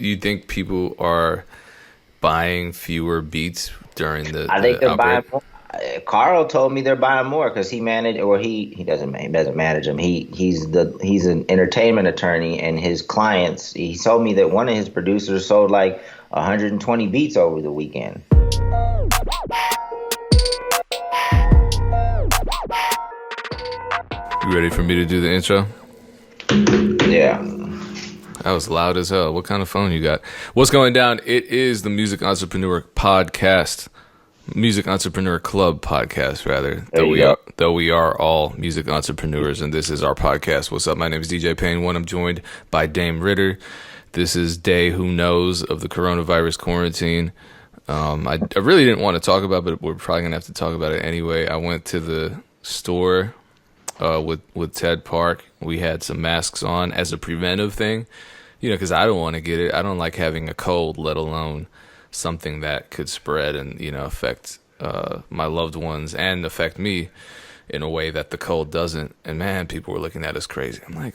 you think people are buying fewer beats during I think the they're outbreak? buying more. Carl told me they're buying more because he managed, or he doesn't manage them. He's an entertainment attorney, and his clients. He told me that one of his producers sold like 120 beats over the weekend. You ready for me to do the intro? Yeah. That was loud as hell. What kind of phone you got? What's going down? It is the Music Entrepreneur Podcast. Music Entrepreneur Club podcast, rather. There you go. Though we are all music entrepreneurs, and this is our podcast. What's up? My name is DJ Payne. I'm joined by Dame Ritter. This is day who knows of the coronavirus quarantine. I really didn't want to talk about it, but we're probably gonna have to talk about it anyway. I went to the store with Ted Park. We had some masks on as a preventive thing, because I don't want to get it. I don't like having a cold, let alone something that could spread and affect my loved ones and affect me in a way that the cold doesn't. And man, people were looking at us crazy. I'm like,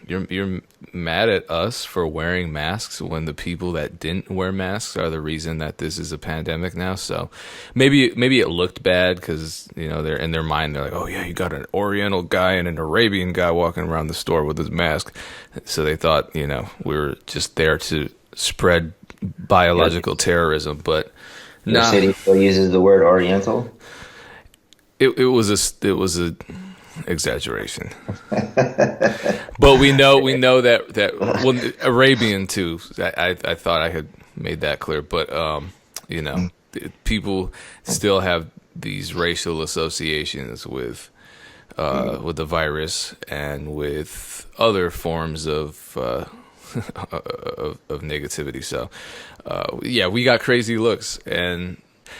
you're mad at us for wearing masks when the people that didn't wear masks are the reason that this is a pandemic now. So maybe it looked bad because they're in their mind, they're like, oh yeah, you got an Oriental guy and an Arabian guy walking around the store with his mask. So they thought we were just there to spread biological terrorism, but Your city still uses the word Oriental. it was a exaggeration. But we know that well, Arabian too. I thought I had made that clear, but people still have these racial associations with the virus and with other forms of negativity. So we got crazy looks, and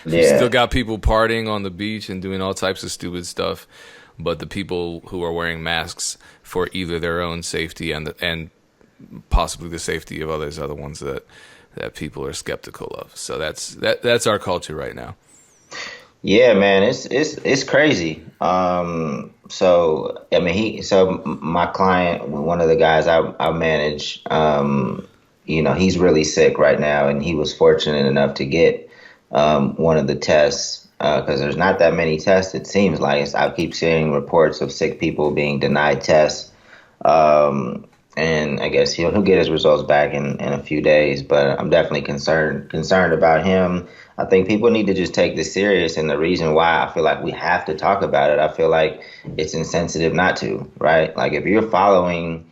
still got people partying on the beach and doing all types of stupid stuff. But the people who are wearing masks for either their own safety and possibly the safety of others are the ones that people are skeptical of. So that's our culture right now. Yeah, man, it's crazy. So I mean, my client, one of the guys I manage, he's really sick right now, and he was fortunate enough to get one of the tests because there's not that many tests. It seems like I keep seeing reports of sick people being denied tests. And I guess he'll get his results back in a few days, but I'm definitely concerned about him. I think people need to just take this serious, and the reason why I feel like we have to talk about it, I feel like it's insensitive not to, right? Like if you're following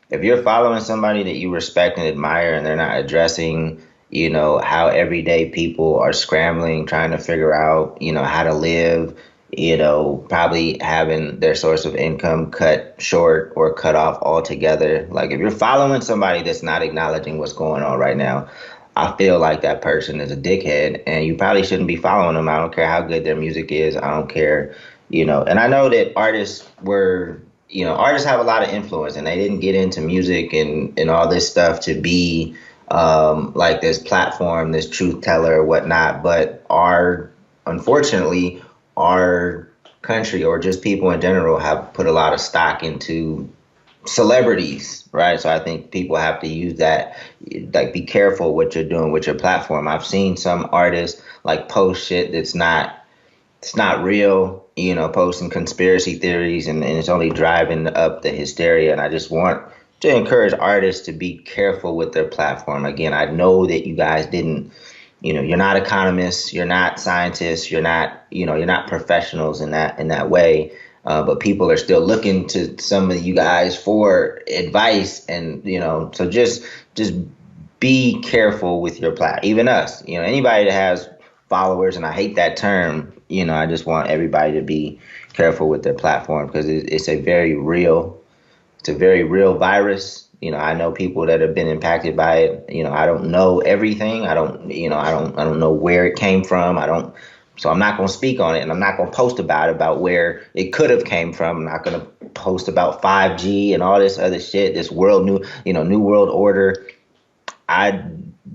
somebody that you respect and admire, and they're not addressing, how everyday people are scrambling, trying to figure out, how to live, probably having their source of income cut short or cut off altogether. Like if you're following somebody that's not acknowledging what's going on right now, I feel like that person is a dickhead, and you probably shouldn't be following them. I don't care how good their music is. I don't care, and I know that artists have a lot of influence, and they didn't get into music and all this stuff to be like this platform, this truth teller or whatnot. But unfortunately, our country, or just people in general, have put a lot of stock into celebrities, right? So I think people have to use that, like, be careful what you're doing with your platform. I've seen some artists like post shit it's not real, posting conspiracy theories, and it's only driving up the hysteria. And I just want to encourage artists to be careful with their platform. Again, I know that you guys didn't, you're not economists, you're not scientists, you're not professionals in that way. But people are still looking to some of you guys for advice, and so just be careful with your even us, anybody that has followers, and I hate that term. I just want everybody to be careful with their platform, because it's a very real virus. I know people that have been impacted by it. I don't know everything. I don't know where it came from. So I'm not going to speak on it, and I'm not going to post about where it could have came from. I'm not going to post about 5G and all this other shit, this new world order. I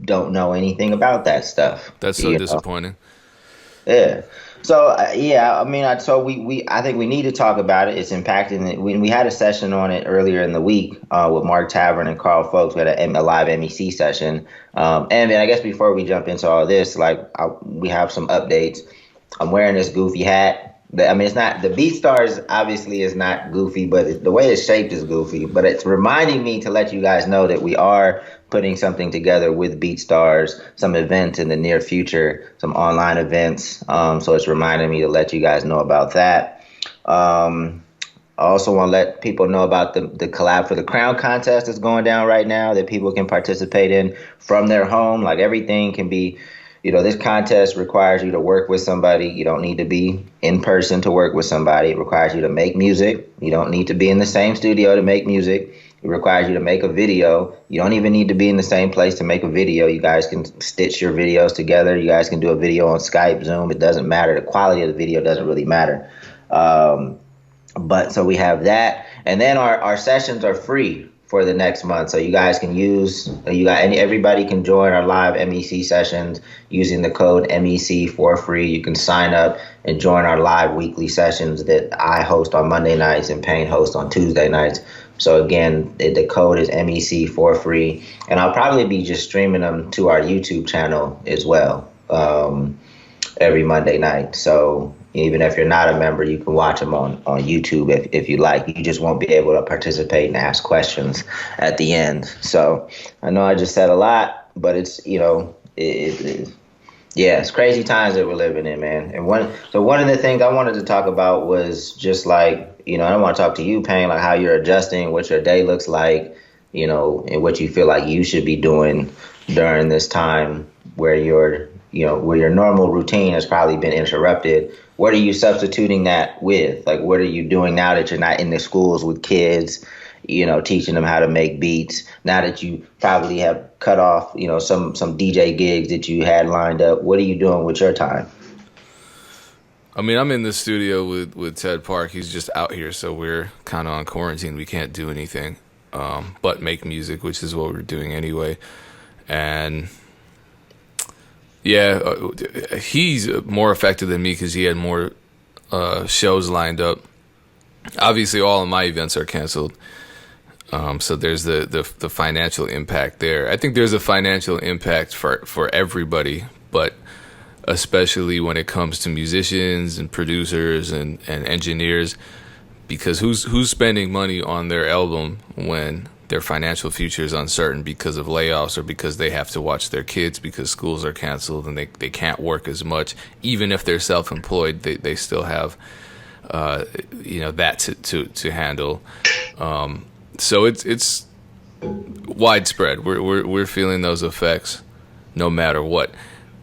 don't know anything about that stuff. That's so disappointing. Yeah. So yeah, I mean, so we I think we need to talk about it. It's impacting it. We had a session on it earlier in the week with Mark Tavern and Carl Folks. We had a live MEC session. And then I guess before we jump into all this, we have some updates. I'm wearing this goofy hat. I mean, it's not the BeatStars. Obviously is not goofy, but the way it's shaped is goofy. But it's reminding me to let you guys know that we are putting something together with BeatStars, some events in the near future, some online events. So it's reminding me to let you guys know about that. I also want to let people know about the collab for the crown contest that's going down right now that people can participate in from their home. Like everything can be, this contest requires you to work with somebody. You don't need to be in person to work with somebody. It requires you to make music. You don't need to be in the same studio to make music. It requires you to make a video. You don't even need to be in the same place to make a video. You guys can stitch your videos together. You guys can do a video on Skype, Zoom. It doesn't matter. The quality of the video doesn't really matter. But so we have that, and then our sessions are free for the next month, so you guys can everybody can join our live MEC sessions using the code MEC for free. You can sign up and join our live weekly sessions that I host on Monday nights and Payne hosts on Tuesday nights. So again, the code is MEC for free, and I'll probably be just streaming them to our YouTube channel as well. Every Monday night. So even if you're not a member, you can watch them on YouTube if you like. You just won't be able to participate and ask questions at the end. So I know I just said a lot, but it's, yeah, it's crazy times that we're living in, man. And one of the things I wanted to talk about was just like, I want to talk to you, Payne, like how you're adjusting, what your day looks like, and what you feel like you should be doing during this time where where your normal routine has probably been interrupted. What are you substituting that with? Like, what are you doing now that you're not in the schools with kids, teaching them how to make beats? Now that you probably have cut off, some DJ gigs that you had lined up, what are you doing with your time? I mean, I'm in the studio with Ted Park. He's just out here, so we're kind of on quarantine. We can't do anything but make music, which is what we're doing anyway. And yeah, he's more affected than me because he had more shows lined up. Obviously, all of my events are canceled. So there's the financial impact there. I think there's a financial impact for everybody, but especially when it comes to musicians and producers and engineers, because who's spending money on their album when their financial future is uncertain because of layoffs or because they have to watch their kids because schools are canceled and they can't work as much. Even if they're self-employed, they still have that to handle. So it's widespread. We're feeling those effects no matter what.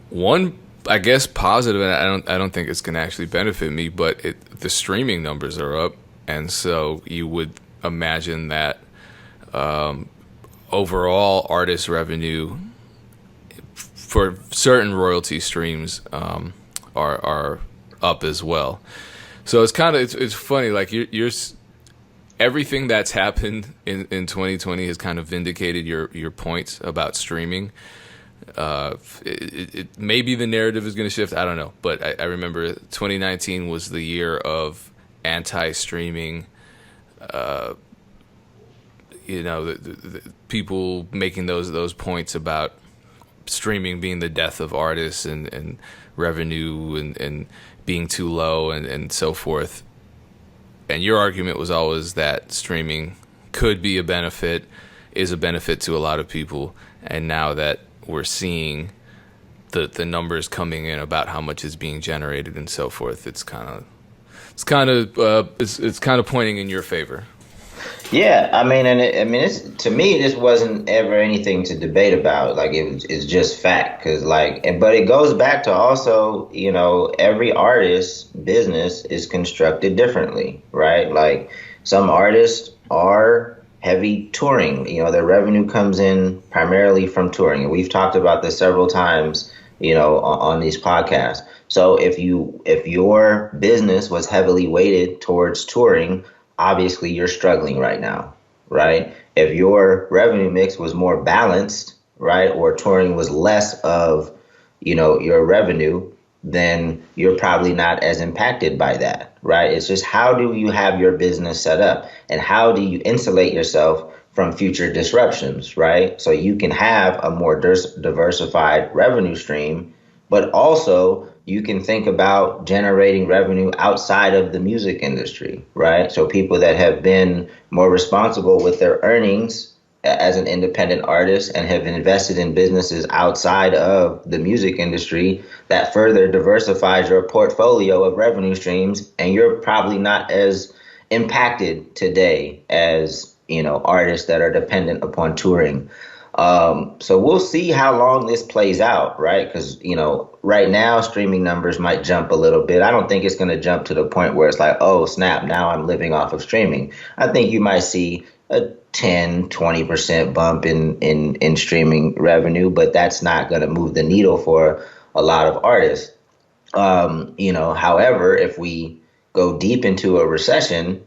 One, I guess, positive, and I don't think it's going to actually benefit me, but the streaming numbers are up, and so you would imagine that overall artist revenue for certain royalty streams are up as well. So it's funny, like you're everything that's happened in 2020 has kind of vindicated your points about streaming. Maybe the narrative is going to shift. I don't know, but I remember 2019 was the year of anti-streaming. The people making those points about streaming being the death of artists and revenue and being too low and so forth. And your argument was always that streaming could be is a benefit to a lot of people. And now that we're seeing the numbers coming in about how much is being generated and so forth, it's kind of pointing in your favor. Yeah, I mean, it's to me, this wasn't ever anything to debate about. Like it's just fact, because but it goes back to also, every artist's business is constructed differently, right? Like some artists are heavy touring. Their revenue comes in primarily from touring, and we've talked about this several times, on these podcasts. So if your business was heavily weighted towards touring, obviously you're struggling right now, right? If your revenue mix was more balanced, right, or touring was less of, your revenue, then you're probably not as impacted by that, right? It's just how do you have your business set up and how do you insulate yourself from future disruptions, right? So you can have a more diversified revenue stream, but also you can think about generating revenue outside of the music industry, right? So people that have been more responsible with their earnings as an independent artist and have invested in businesses outside of the music industry, that further diversifies your portfolio of revenue streams, and you're probably not as impacted today as artists that are dependent upon touring. So we'll see how long this plays out, right? Because right now streaming numbers might jump a little bit. I don't think it's going to jump to the point where it's like, oh snap, now I'm living off of streaming. I think you might see a 10-20% bump in streaming revenue, but that's not going to move the needle for a lot of artists. However, if we go deep into a recession,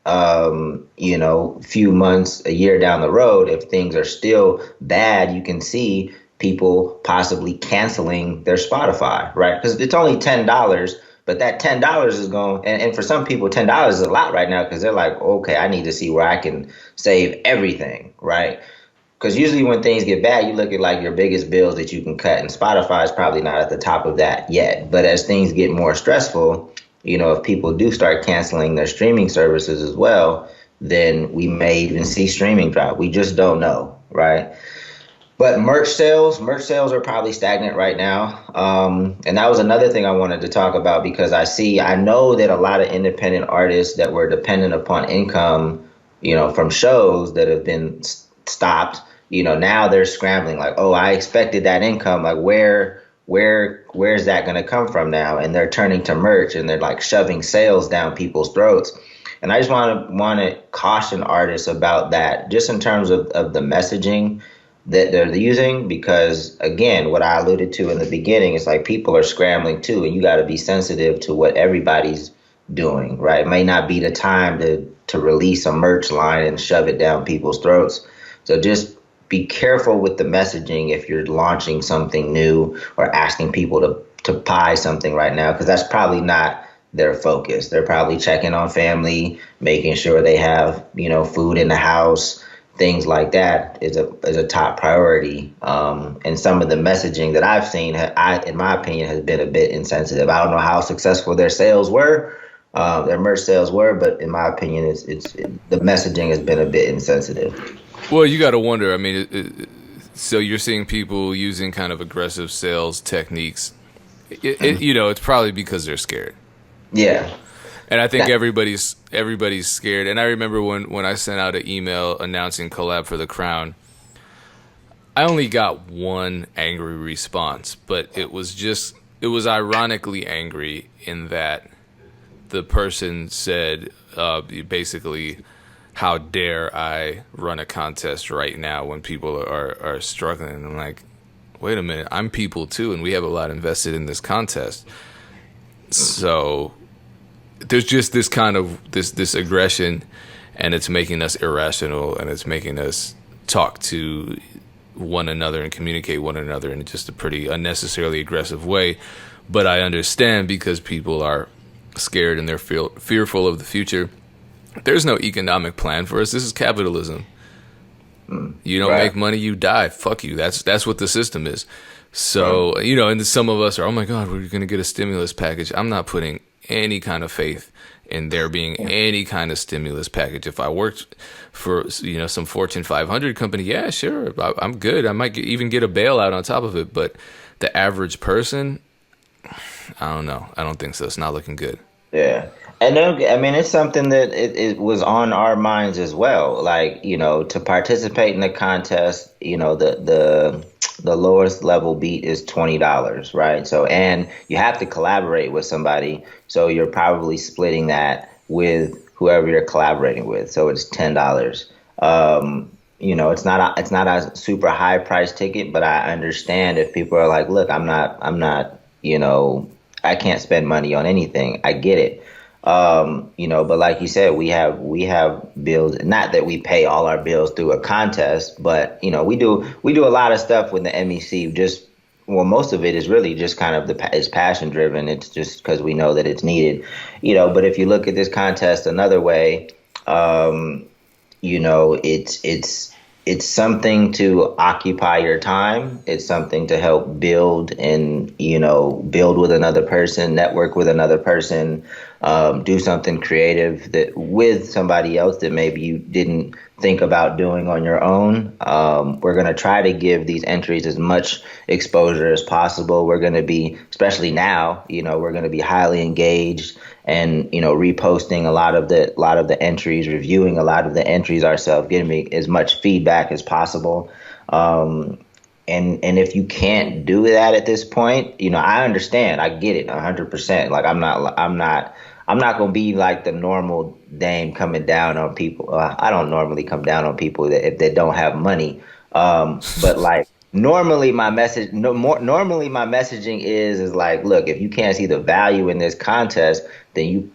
few months, a year down the road, if things are still bad, you can see people possibly canceling their Spotify, right? Because it's only $10, but that $10 is going, and for some people, $10 is a lot right now because they're like, okay, I need to see where I can save everything, right? Because usually when things get bad, you look at like your biggest bills that you can cut, and Spotify is probably not at the top of that yet. But as things get more stressful, if people do start canceling their streaming services as well, then we may even see streaming drop. We just don't know, right? But merch sales are probably stagnant right now. And that was another thing I wanted to talk about because I know that a lot of independent artists that were dependent upon income, from shows that have been stopped, now they're scrambling like, oh, I expected that income. Like where's that going to come from now? And they're turning to merch and they're like shoving sales down people's throats. And I just want to caution artists about that, just in terms of the messaging that they're using, because again, what I alluded to in the beginning is like people are scrambling too, and you got to be sensitive to what everybody's doing, right? It may not be the time to release a merch line and shove it down people's throats. So just be careful with the messaging if you're launching something new or asking people to buy something right now, because that's probably not their focus. They're probably checking on family, making sure they have, food in the house. Things like that is a top priority. And some of the messaging that I've seen, in my opinion, has been a bit insensitive. I don't know how successful their sales were, their merch sales were, but in my opinion, the messaging has been a bit insensitive. Well, you got to wonder. I mean, so you're seeing people using kind of aggressive sales techniques. It's probably because they're scared. Yeah. And I think everybody's scared. And I remember when I sent out an email announcing collab for the Crown, I only got one angry response, but it was ironically angry in that the person said basically, how dare I run a contest right now when people are struggling? And I'm like, wait a minute, I'm people too, and we have a lot invested in this contest. So there's just this kind of this aggression, and it's making us irrational, and it's making us talk to one another and communicate one another in just a pretty unnecessarily aggressive way. But I understand, because people are scared and they're fearful of the future. There's no economic plan for us. This is capitalism. You don't make money, you die. Fuck you. That's what the system is. So, and some of us are, oh my God, we're going to get a stimulus package. I'm not putting any kind of faith in there being any kind of stimulus package. If I worked for, some Fortune 500 company, yeah, sure, I'm good. I might even get a bailout on top of it. But the average person, I don't know. I don't think so. It's not looking good. Yeah. And then, I mean, it's something that it was on our minds as well. Like, to participate in the contest, the lowest level beat is $20, right? So, and you have to collaborate with somebody. So you're probably splitting that with whoever you're collaborating with. So it's $10. It's not a super high price ticket, but I understand if people are like, look, I'm not, I can't spend money on anything. I get it. But like you said, we have bills. Not that we pay all our bills through a contest, but we do a lot of stuff with the MEC just well, most of it is really just kind of is passion driven. It's just because we know that it's needed, you know. But if you look at this contest another way, um, you know, it's something to occupy your time. It's something to help build and, you know, build with another person, network with another person, do something creative that with somebody else that maybe you didn't think about doing on your own. We're going to try to give these entries as much exposure as possible. We're going to be, especially now, you know, we're going to be highly engaged and, you know, reposting a lot of the entries, reviewing a lot of the entries ourselves, giving as much feedback as possible. Um, and if you can't do that at this point, you know, I understand, I get it 100%. Like I'm not gonna be like the normal Dame coming down on people. I don't normally come down on people that if they don't have money. But like normally my message, no more. Normally my messaging is like, look, if you can't see the value in this contest, then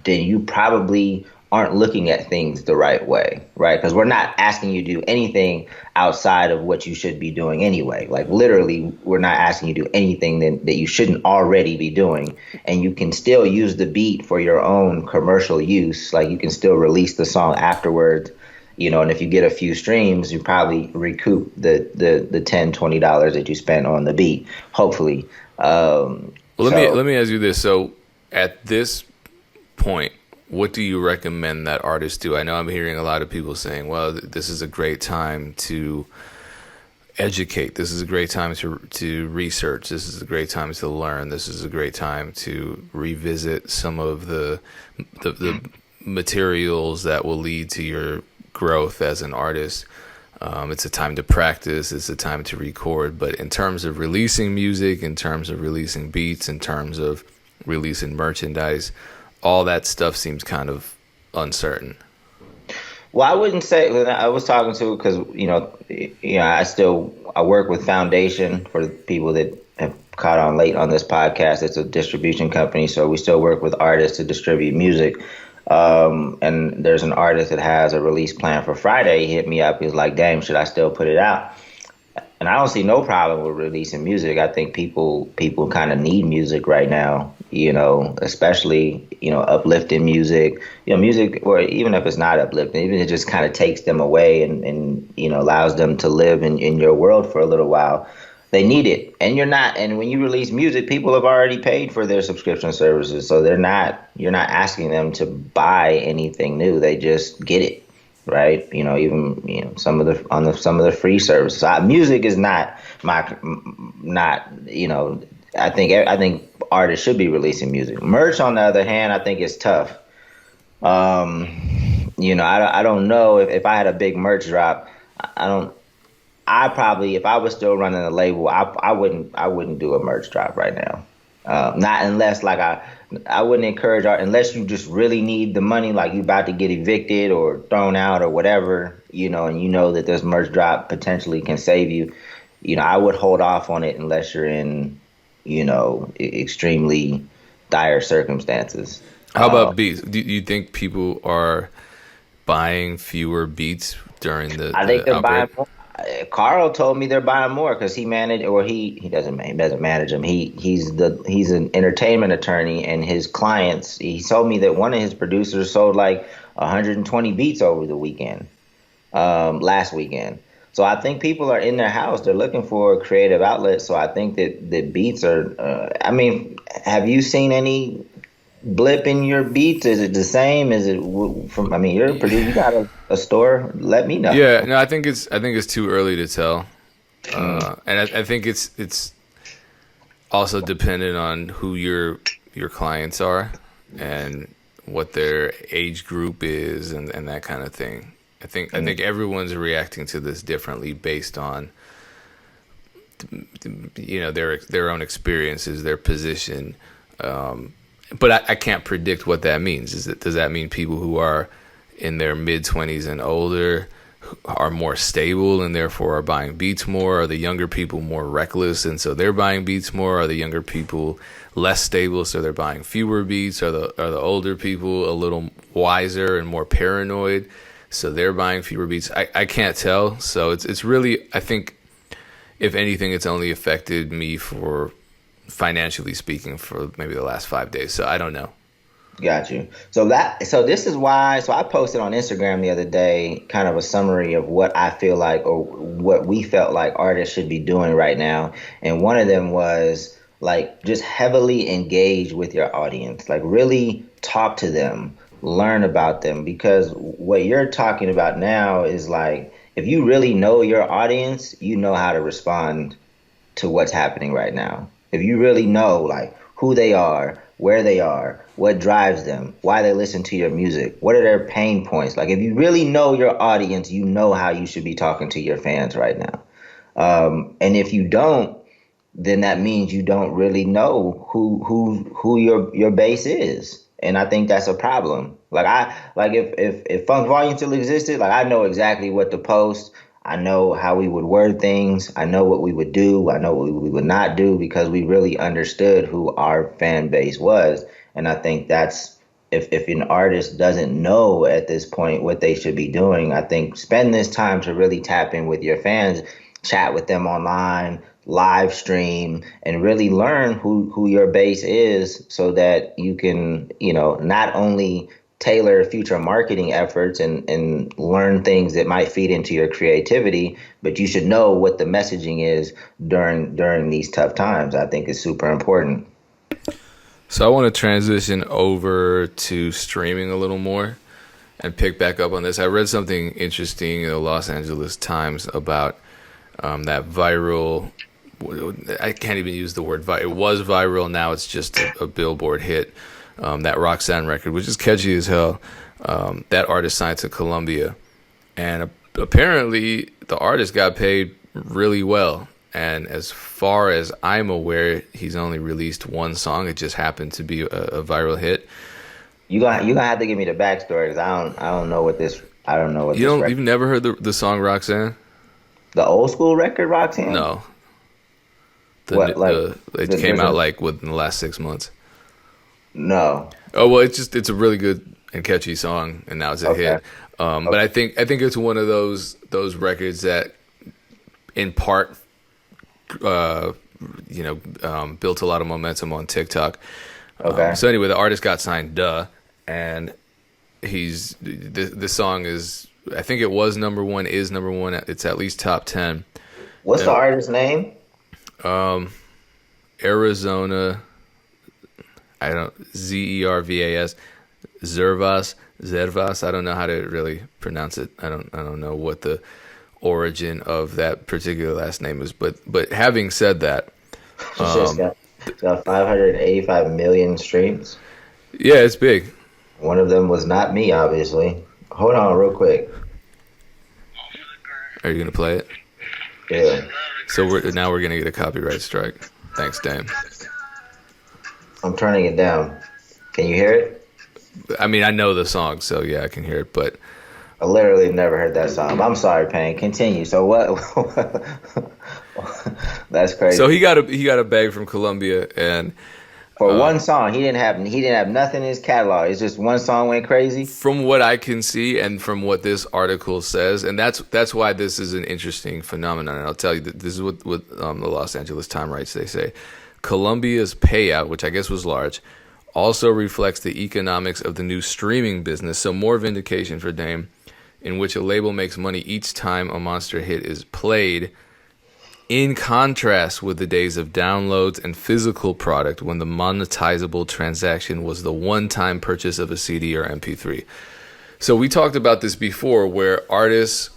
you probably aren't looking at things the right way, right? Because we're not asking you to do anything outside of what you should be doing anyway. Like literally, we're not asking you to do anything that you shouldn't already be doing. And you can still use the beat for your own commercial use. Like you can still release the song afterwards, you know, and if you get a few streams, you probably recoup the $10-20 that you spent on the beat, hopefully. Well, So let me ask you this. So, at this point, what do you recommend that artists do? I know I'm hearing a lot of people saying, "Well, this is a great time to educate. This is a great time to research. This is a great time to learn. This is a great time to revisit some of the materials that will lead to your growth as an artist." It's a time to practice. It's a time to record. But in terms of releasing music, in terms of releasing beats, in terms of releasing merchandise, all that stuff seems kind of uncertain. well, I wouldn't say I was talking to because I work with Foundation for the people that have caught on late on this podcast. It's a distribution company, so we still work with artists to distribute music. And there's an artist that has a release plan for Friday. He hit me up. He was like, "Damn, should I still put it out?" And I don't see no problem with releasing music. I think people kind of need music right now, you know, especially, you know, uplifting music, you know, music, or even if it's not uplifting, even if it just kind of takes them away and you know, allows them to live in your world for a little while. They need it. And when you release music, people have already paid for their subscription services. So you're not asking them to buy anything new. They just get it, right? You know, even you know some of the free services. Music is not you know. I think artists should be releasing music. Merch, on the other hand, I think is tough. You know, I don't know if I had a big merch drop. I don't. I probably, if I was still running a label, I wouldn't do a merch drop right now. Not unless like I wouldn't encourage art unless you just really need the money, like you about to get evicted or thrown out or whatever, you know, and you know that this merch drop potentially can save you. You know, I would hold off on it unless you're in, you know, extremely dire circumstances. How about beats? Do you think people are buying fewer beats during I think the they're outbreak? buying more. Carl told me they're buying more because he doesn't manage them. He's an entertainment attorney, and his clients. He told me that one of his producers sold like 120 beats over the weekend, last weekend. So I think people are in their house. They're looking for a creative outlet. So I think that beats are. I mean, have you seen any blip in your beats? Is it the same? Is it from? I mean, you're a producer. You got a store. Let me know. Yeah, no, I think it's too early to tell, and I think it's also dependent on who your clients are and what their age group is and that kind of thing. I think everyone's reacting to this differently based on you know their own experiences, their position. But I can't predict what that means. Does that mean people who are in their mid-20s and older are more stable and therefore are buying beats more? Are the younger people more reckless and so they're buying beats more? Are the younger people less stable so they're buying fewer beats? Are the older people a little wiser and more paranoid so they're buying fewer beats? I can't tell. So it's really, I think if anything, it's only affected me for financially speaking for maybe the last 5 days. So I don't know. Got you. So this is why. So I posted on Instagram the other day, kind of a summary of what I feel like, or what we felt like artists should be doing right now. And one of them was like just heavily engage with your audience, like really talk to them, learn about them, because what you're talking about now is like if you really know your audience, you know how to respond to what's happening right now. If you really know like who they are, where they are, what drives them, why they listen to your music, what are their pain points. Like if you really know your audience, you know how you should be talking to your fans right now. And if you don't, then that means you don't really know who your base is. And I think that's a problem. Like if Funk Volume still existed, like I know exactly what to post. I know how we would word things. I know what we would do. I know what we would not do because we really understood who our fan base was. And I think that's if an artist doesn't know at this point what they should be doing, I think spend this time to really tap in with your fans, chat with them online, live stream, and really learn who your base is so that you can, not only tailor future marketing efforts and learn things that might feed into your creativity, but you should know what the messaging is during these tough times. I think is super important. So I want to transition over to streaming a little more and pick back up on this. I read something interesting in the Los Angeles Times about that viral. I can't even use the word viral. It was viral. Now it's just a Billboard hit. That Roxanne record, which is catchy as hell. That artist signed to Columbia, and apparently the artist got paid really well. And as far as I'm aware, he's only released one song. It just happened to be a viral hit. You gonna have to give me the backstory because I don't know what this I don't know what You've never heard the song Roxanne? The old school record Roxanne? No. It came out like within the last 6 months. No. Oh well, it's a really good and catchy song, and now it's a hit. But I think it's one of those records that, in part, built a lot of momentum on TikTok. Okay. So anyway, the artist got signed, and the song is, I think it was number one, is number one. It's at least top 10. What's the artist's name? Arizona. I don't Zervas, Zervas. I don't know how to really pronounce it. I don't know what the origin of that particular last name is. But having said that, It's got 585 million streams. Yeah, it's big. One of them was not me, obviously. Hold on, real quick. Are you gonna play it? Yeah. So we're gonna get a copyright strike. Thanks, Dan. I'm turning it down. Can you hear it? I mean, I know the song, so yeah, I can hear it. But I literally never heard that song. I'm sorry, Payne. Continue. So what? That's crazy. So he got a bag from Columbia, and for one song, he didn't have nothing in his catalog. It's just one song went crazy. From what I can see, and from what this article says, and that's why this is an interesting phenomenon. And I'll tell you that this is what the Los Angeles Times writes. They say Columbia's payout, which I guess was large, also reflects the economics of the new streaming business. So more vindication for Dame, in which a label makes money each time a monster hit is played, in contrast with the days of downloads and physical product when the monetizable transaction was the one-time purchase of a CD or MP3. So we talked about this before, where artists,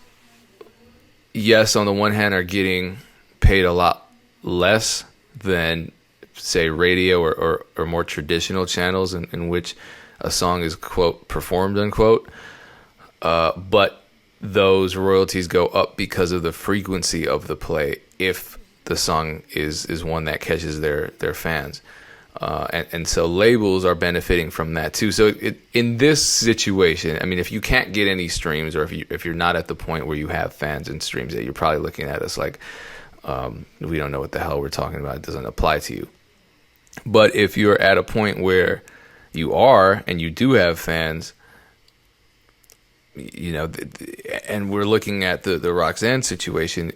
yes, on the one hand, are getting paid a lot less than, say, radio or more traditional channels in which a song is, quote, performed, unquote. But those royalties go up because of the frequency of the play if the song is one that catches their fans. And so labels are benefiting from that too. So in this situation, I mean, if you can't get any streams, or if you're not at the point where you have fans and streams, that you're probably looking at us like, we don't know what the hell we're talking about. It doesn't apply to you. But if you're at a point where you are and you do have fans, and we're looking at the Roxanne situation,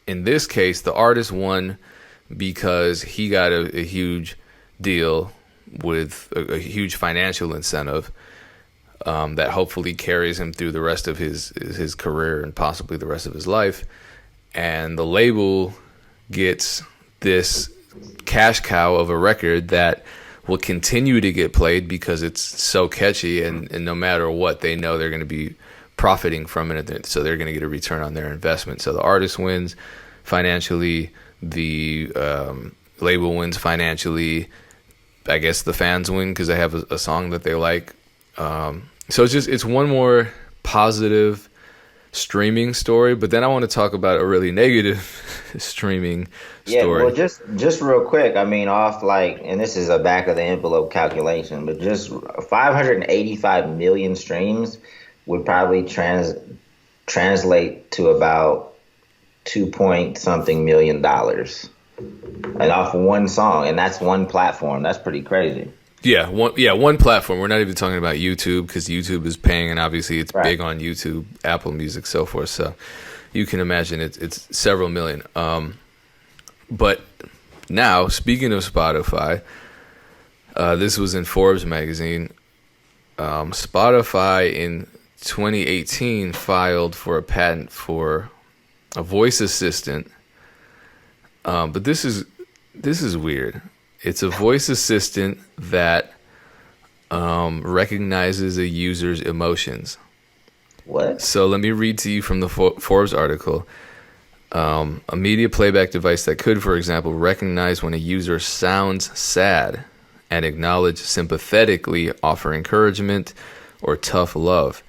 in this case, the artist won because he got a huge deal with a huge financial incentive that hopefully carries him through the rest of his career and possibly the rest of his life. And the label gets this cash cow of a record that will continue to get played because it's so catchy, and no matter what, they know they're going to be profiting from it, so they're going to get a return on their investment. So the artist wins financially, the label wins financially. I guess the fans win because they have a song that they like. So it's one more positive streaming story, but then I want to talk about a really negative streaming story. Well, just real quick, I mean, off like, and this is a back of the envelope calculation, but just 585 million streams would probably translate to about 2 point something million dollars, and off one song, and that's one platform. That's pretty crazy. One platform. We're not even talking about YouTube because YouTube is paying, and obviously it's Right. big on YouTube, Apple Music, so forth. So you can imagine it's several million. But now, speaking of Spotify, this was in Forbes magazine. Spotify in 2018 filed for a patent for a voice assistant. But this is weird. It's a voice assistant that recognizes a user's emotions. What? So let me read to you from the Forbes article. A media playback device that could, for example, recognize when a user sounds sad and acknowledge sympathetically, offer encouragement or tough love.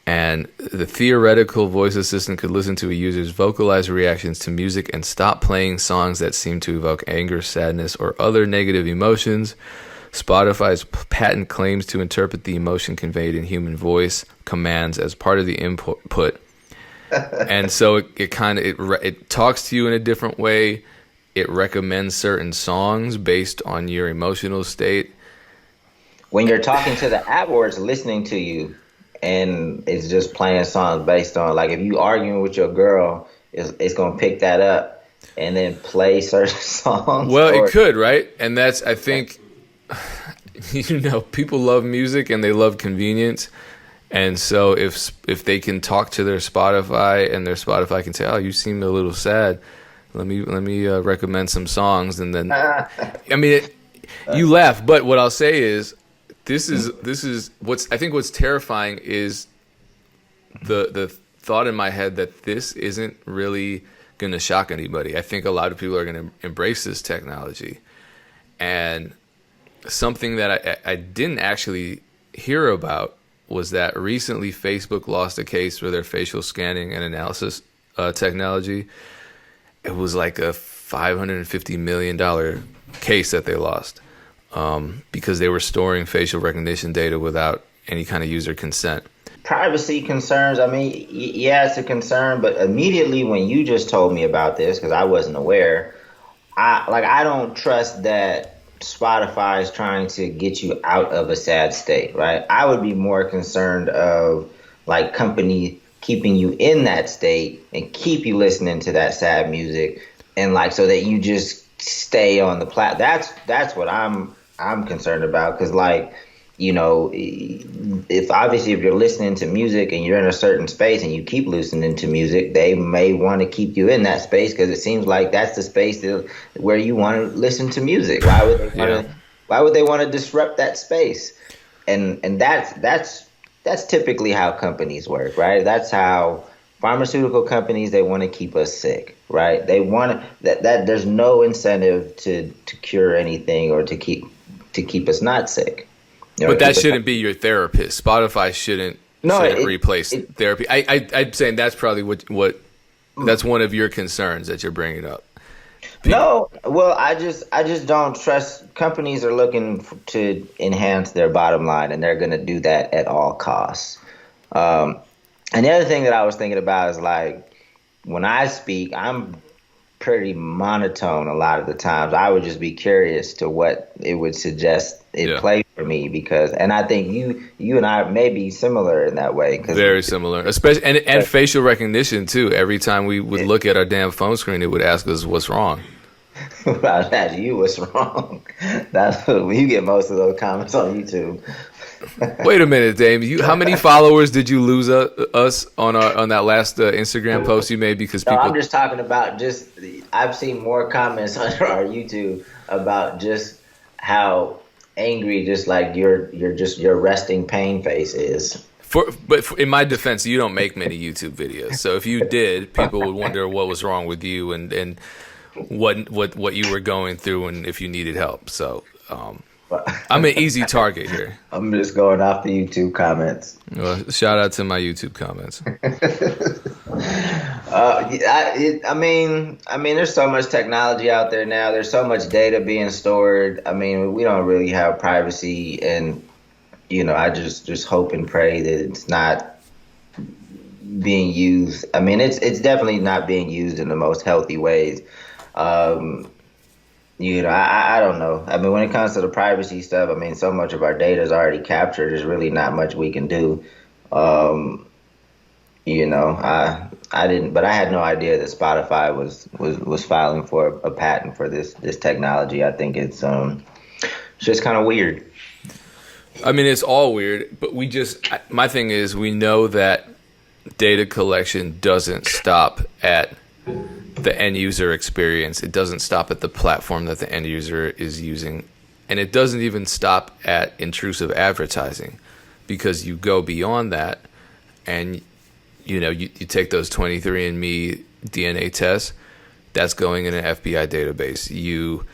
And the theoretical voice assistant could listen to a user's vocalized reactions to music and stop playing songs that seem to evoke anger, sadness, or other negative emotions. Spotify's patent claims to interpret the emotion conveyed in human voice commands as part of the input. And so it talks to you in a different way. It recommends certain songs based on your emotional state. When you're talking to the app, or it's listening to you, and it's just playing songs based on, like, if you arguing with your girl, it's gonna pick that up and then play certain songs. Well, it could, right? And that's, I think, people love music and they love convenience. And so if they can talk to their Spotify and their Spotify can say, "Oh, you seem a little sad. Let me recommend some songs," and then, I mean, you laugh, but what I'll say is, this is what's terrifying is the thought in my head that this isn't really going to shock anybody. I think a lot of people are going to embrace this technology. And something that I didn't actually hear about was that recently Facebook lost a case for their facial scanning and analysis technology. It was like a $550 million case that they lost. Because they were storing facial recognition data without any kind of user consent. Privacy concerns, I mean, yeah, it's a concern, but immediately when you just told me about this, because I wasn't aware, I don't trust that Spotify is trying to get you out of a sad state, right? I would be more concerned of, like, company keeping you in that state and keep you listening to that sad music, and, like, so that you just stay on the that's what I'm concerned about, because, like, if you're listening to music and you're in a certain space and you keep listening to music, they may want to keep you in that space because it seems like that's the space where you want to listen to music. Why would they want to disrupt that space? And that's typically how companies work, right? That's how pharmaceutical companies, they want to keep us sick, right? They want that there's no incentive to cure anything or to keep us not sick. But that shouldn't be your therapist. Spotify shouldn't replace therapy. I'm saying that's probably what that's one of your concerns that you're bringing up. No, well, I just don't trust. Companies are looking to enhance their bottom line, and they're going to do that at all costs. And the other thing that I was thinking about is, like, when I speak, I'm pretty monotone a lot of the times. I would just be curious to what it would suggest it play for for me because, and I think you and I may be similar in that way because Very similar, especially and facial recognition too. Every time we would look at our damn phone screen, it would ask us what's wrong. I'd ask you what's wrong. That's you get most of those comments on YouTube. Wait a minute, Dame. How many followers did you lose us on that last Instagram post you made because No, people? I'm just talking about just I've seen more comments on our YouTube about just how angry just like your resting pain face is. But in my defense, you don't make many YouTube videos. So if you did, people would wonder what was wrong with you and what you were going through and if you needed help. So But I'm an easy target here. I'm just going off the YouTube comments. Well, shout out to my YouTube comments. There's so much technology out there now. There's so much data being stored. I mean, we don't really have privacy, and I just hope and pray that it's not being used. I mean, it's definitely not being used in the most healthy ways. I don't know. I mean, when it comes to the privacy stuff, I mean, so much of our data is already captured. There's really not much we can do. I didn't, but I had no idea that Spotify was filing for a patent for this technology. I think it's just kind of weird. I mean, it's all weird, but my thing is we know that data collection doesn't stop at the end user experience. It doesn't stop at the platform that the end user is using. And it doesn't even stop at intrusive advertising because you go beyond that and you take those 23andMe DNA tests, that's going in an FBI database. You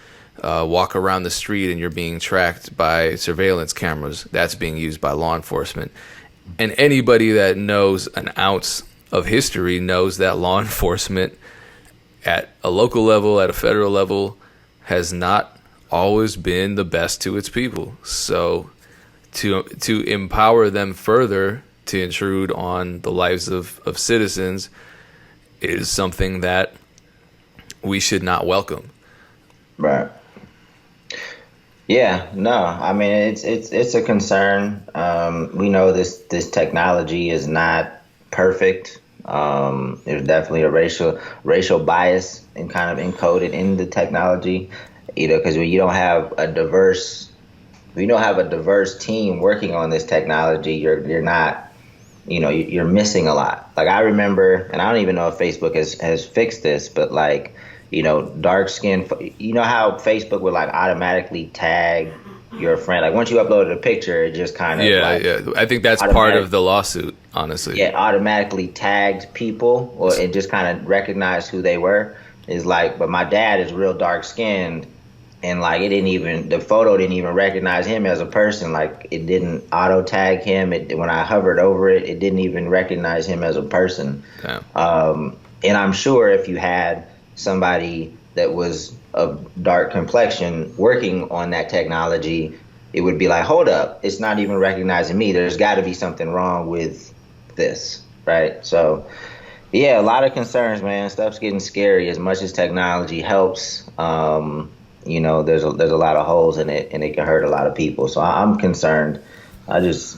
walk around the street and you're being tracked by surveillance cameras, that's being used by law enforcement. And anybody that knows an ounce of history knows that law enforcement at a local level, at a federal level, has not always been the best to its people. So to empower them further to intrude on the lives of citizens is something that we should not welcome. Right. Yeah, no, I mean it's a concern. We know this technology is not perfect. There's definitely a racial bias and kind of encoded in the technology, because when you don't have a diverse team working on this technology, you're not, you're missing a lot. Like I remember, and I don't even know if Facebook has fixed this, but like, dark skin, how Facebook would like automatically tag your friend. Like once you uploaded a picture, it just kind of yeah. I think that's part of the lawsuit, honestly. Yeah, automatically tagged people, or it just kind of recognized who they were. Is like, but my dad is real dark skinned, and like the photo didn't even recognize him as a person. Like it didn't auto tag him. When I hovered over it, it didn't even recognize him as a person. Damn. And I'm sure if you had somebody that was of dark complexion working on that technology, it would be like, hold up, it's not even recognizing me. There's got to be something wrong with this, right? So, yeah, a lot of concerns, man. Stuff's getting scary. As much as technology helps, there's a lot of holes in it, and it can hurt a lot of people. So I'm concerned. Does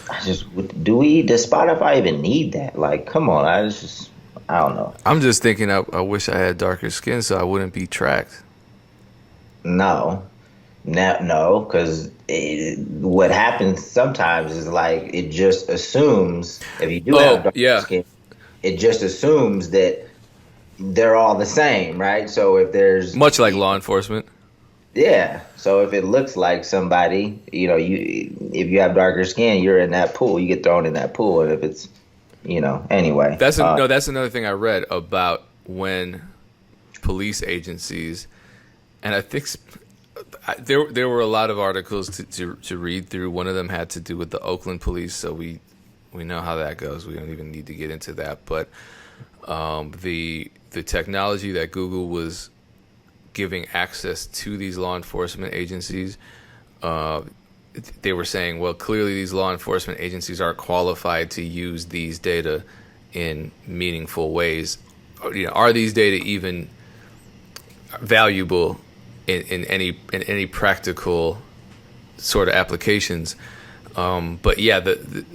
Spotify even need that? Like, come on, I don't know. I'm just thinking I wish I had darker skin so I wouldn't be tracked. No, because what happens sometimes is like it just assumes if you do have dark skin, it just assumes that they're all the same, right? So if there's much like law enforcement. Yeah. So if it looks like somebody, if you have darker skin, you're in that pool. You get thrown in that pool, and if it's anyway. That's another thing I read about when police agencies, and I think there were a lot of articles to read through. One of them had to do with the Oakland police, so we know how that goes. We don't even need to get into that. But the technology that Google was giving access to these law enforcement agencies, they were saying, well, clearly these law enforcement agencies aren't qualified to use these data in meaningful ways. Are these data even valuable in any practical sort of applications. But yeah,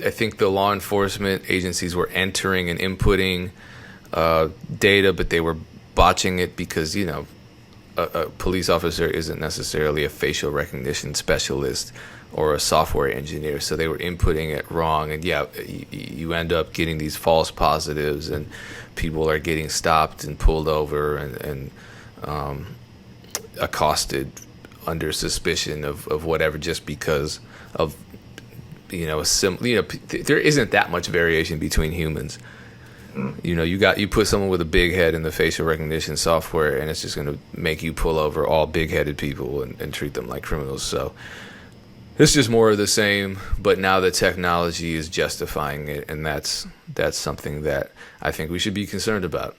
I think the law enforcement agencies were entering and inputting data, but they were botching it because, you know, a police officer isn't necessarily a facial recognition specialist or a software engineer, so they were inputting it wrong, and yeah, you end up getting these false positives, and people are getting stopped and pulled over and accosted under suspicion of whatever, just because of, you know, there isn't that much variation between humans. You know, you put someone with a big head in the facial recognition software, and it's just going to make you pull over all big-headed people and treat them like criminals. So it's just more of the same, but now the technology is justifying it, and that's something that I think we should be concerned about.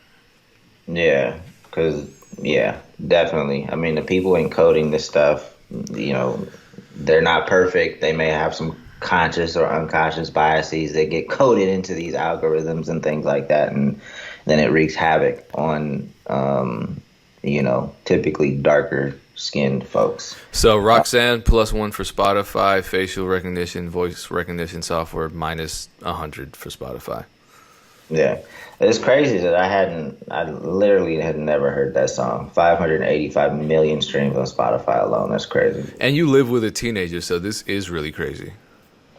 Yeah, because yeah, definitely. I mean, the people encoding this stuff, you know, they're not perfect. They may have some conscious or unconscious biases that get coded into these algorithms and things like that, and then it wreaks havoc on, you know, typically darker skinned folks. So Roxanne +1 for Spotify, facial recognition, voice recognition software -100 for Spotify. Yeah, it's crazy that I literally had never heard that song. 585 million streams on Spotify alone. That's crazy. And you live with a teenager, so this is really crazy.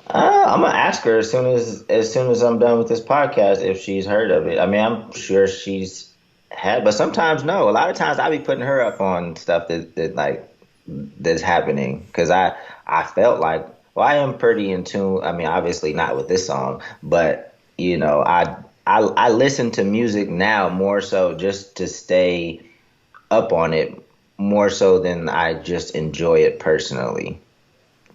I'm gonna ask her as soon as I'm done with this podcast if she's heard of it. I mean, I'm sure she's had, but sometimes no. A lot of times I be putting her up on stuff that like that's happening because I felt like, well, I am pretty in tune. I mean, obviously not with this song, but you know, I listen to music now more so just to stay up on it more so than I just enjoy it personally.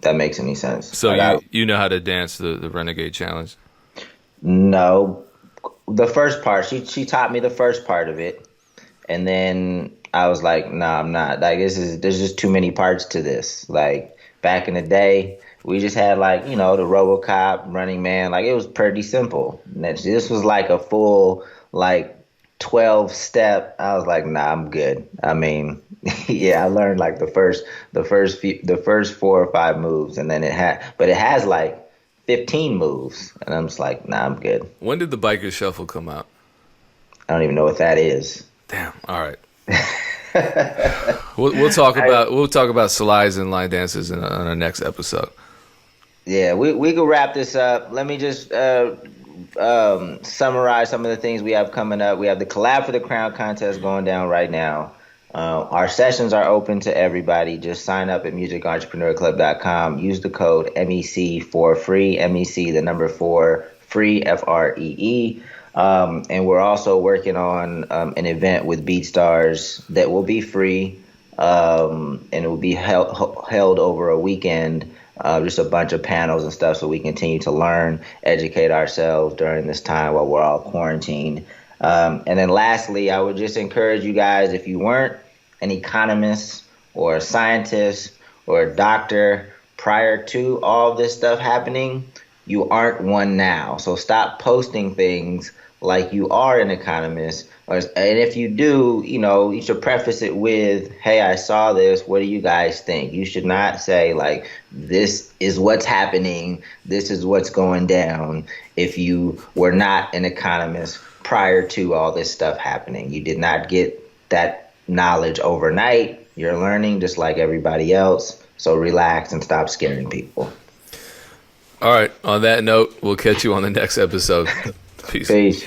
That makes any sense. So Like, you know how to dance the Renegade Challenge? no, the first part, she taught me the first part of it, and then I was like, no, I'm not. Like there's just too many parts to this. Like back in the day, we just had like, you know, the RoboCop, Running Man. Like it was pretty simple. This was like a full like 12 step. I was like, nah, I'm good. I mean, yeah, I learned like the first 4 or 5 moves, and then it has like 15 moves, and I'm just like, nah, I'm good. When did the Biker Shuffle come out? I don't even know what that is. Damn. All right. We'll talk about slides and line dances on our next episode. Yeah, we could wrap this up. Let me just summarize some of the things we have coming up. We have the Collab for the Crown contest going down right now. Our sessions are open to everybody. Just sign up at musicentrepreneur.club.com. Use the code MEC for free. MEC, the number 4, free, FREE. And we're also working on an event with BeatStars that will be free, and it will be held over a weekend. Just a bunch of panels and stuff so we continue to learn, educate ourselves during this time while we're all quarantined. And then lastly, I would just encourage you guys, if you weren't an economist or a scientist or a doctor prior to all this stuff happening, you aren't one now. So stop posting things like you are an economist. And if you do, you know, you should preface it with, hey, I saw this. What do you guys think? You should not say, like, this is what's happening. This is what's going down. If you were not an economist prior to all this stuff happening, you did not get that knowledge overnight. You're learning just like everybody else. So relax and stop scaring people. All right. On that note, we'll catch you on the next episode. Peace. Peace.